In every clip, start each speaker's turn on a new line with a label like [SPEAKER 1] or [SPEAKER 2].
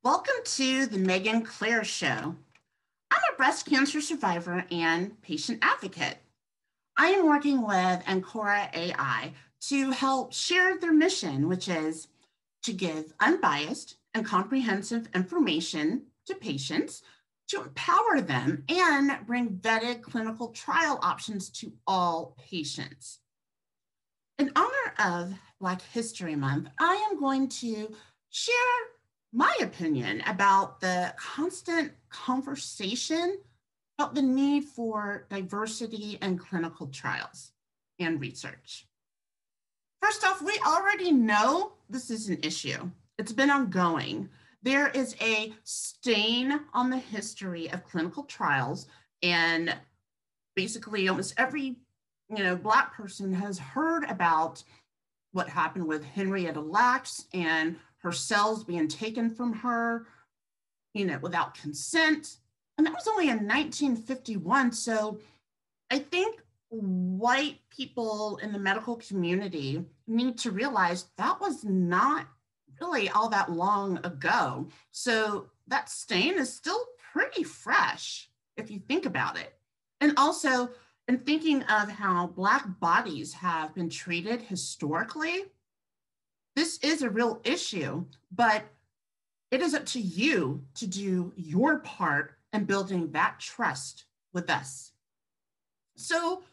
[SPEAKER 1] Welcome to the Megan-Claire Show. I'm a breast cancer survivor and patient advocate. I am working with Ancora AI to help share their mission, which is to give unbiased and comprehensive information to patients to empower them and bring vetted clinical trial options to all patients. In honor of Black History Month, I am going to share my opinion about the constant conversation about the need for diversity in clinical trials and research. First off, we already know this is an issue. It's been ongoing. There is a stain on the history of clinical trials, and basically almost every Black person has heard about what happened with Henrietta Lacks and her cells being taken from her, without consent. And that was only in 1951. So I think white people in the medical community need to realize that was not really all that long ago. So that stain is still pretty fresh if you think about it. And also, in thinking of how Black bodies have been treated historically, this is a real issue, but it is up to you to do your part in building that trust with us. So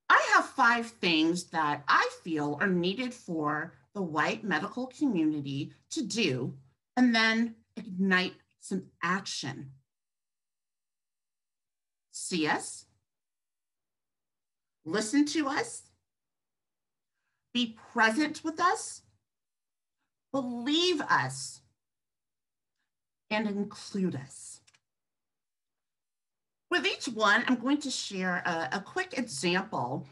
[SPEAKER 1] I have 5 things that I feel are needed for the white medical community to do, and then ignite some action. See us, listen to us, be present with us, believe us, and include us. With each one, I'm going to share a quick example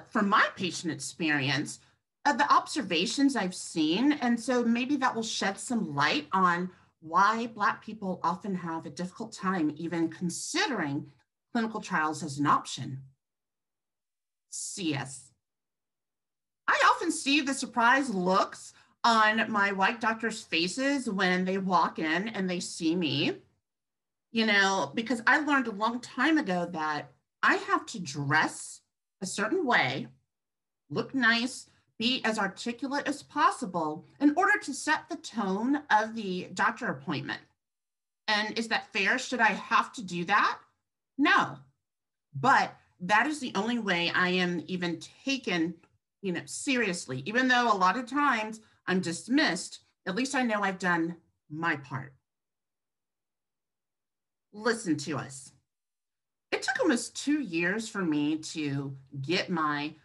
[SPEAKER 1] from my patient experience of the observations I've seen. And so maybe that will shed some light on why Black people often have a difficult time even considering clinical trials as an option. CS. I often see the surprised looks on my white doctors' faces when they walk in and they see me, because I learned a long time ago that I have to dress a certain way, look nice, be as articulate as possible in order to set the tone of the doctor appointment. And is that fair? Should I have to do that? No. But that is the only way I am even taken, seriously. Even though a lot of times I'm dismissed, at least I know I've done my part. Listen to us. It took almost 2 years for me to get my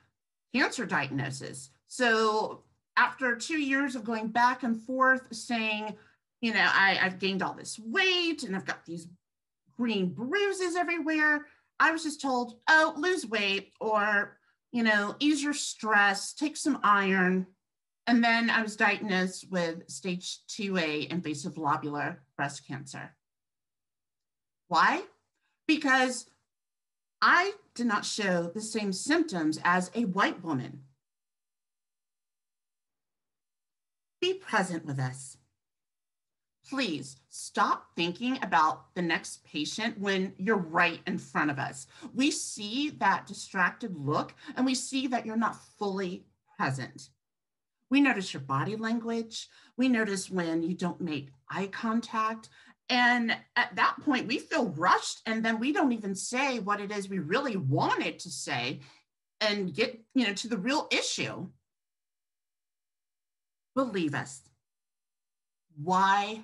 [SPEAKER 1] cancer diagnosis. So after 2 years of going back and forth saying, I've gained all this weight and I've got these green bruises everywhere, I was just told, oh, lose weight or, ease your stress, take some iron. And then I was diagnosed with stage 2A invasive lobular breast cancer. Why? Because I did not show the same symptoms as a white woman. Be present with us. Please stop thinking about the next patient when you're right in front of us. We see that distracted look and we see that you're not fully present. We notice your body language. We notice when you don't make eye contact. And at that point, we feel rushed, and then we don't even say what it is we really wanted to say and get, to the real issue. Believe us. Why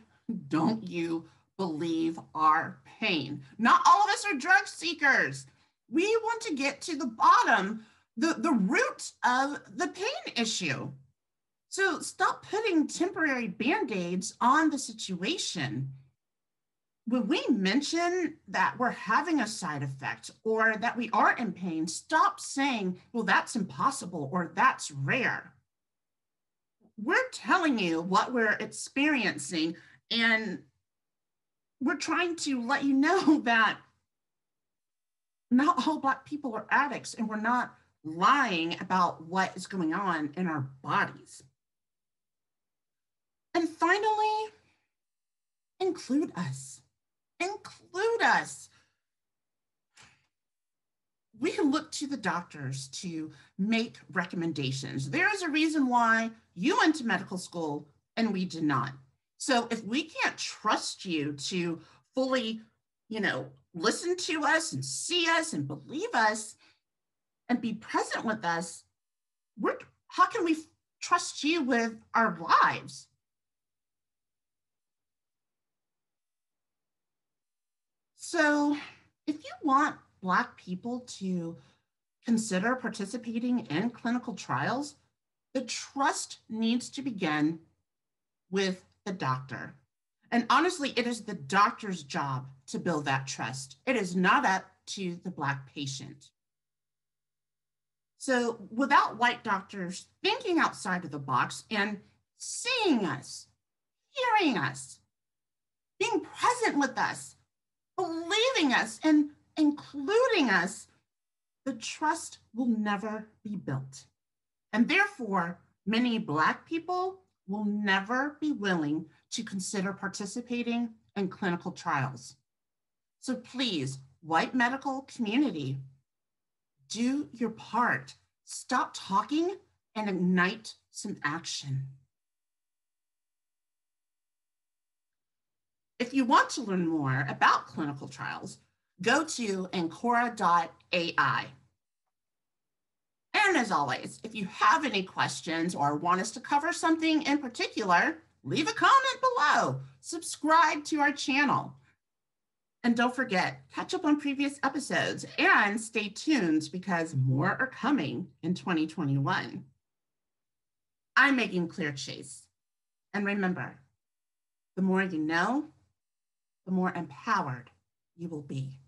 [SPEAKER 1] don't you believe our pain? Not all of us are drug seekers. We want to get to the bottom, the root of the pain issue. So stop putting temporary Band-Aids on the situation. When we mention that we're having a side effect or that we are in pain, stop saying, well, that's impossible or that's rare. We're telling you what we're experiencing, and we're trying to let you know that not all Black people are addicts, and we're not lying about what is going on in our bodies. And finally, Include us. Include us. We can look to the doctors to make recommendations. There is a reason why you went to medical school and we did not. So if we can't trust you to fully, listen to us and see us and believe us and be present with us, how can we trust you with our lives? So if you want Black people to consider participating in clinical trials, the trust needs to begin with the doctor. And honestly, it is the doctor's job to build that trust. It is not up to the Black patient. So without white doctors thinking outside of the box and seeing us, hearing us, being present with us, believing us, and including us, the trust will never be built. And therefore, many Black people will never be willing to consider participating in clinical trials. So please, white medical community, do your part. Stop talking and ignite some action. If you want to learn more about clinical trials, go to ancora.ai. And as always, if you have any questions or want us to cover something in particular, leave a comment below. Subscribe to our channel. And don't forget, catch up on previous episodes and stay tuned because more are coming in 2021. I'm Megan-Claire Chase. And remember, the more you know, the more empowered you will be.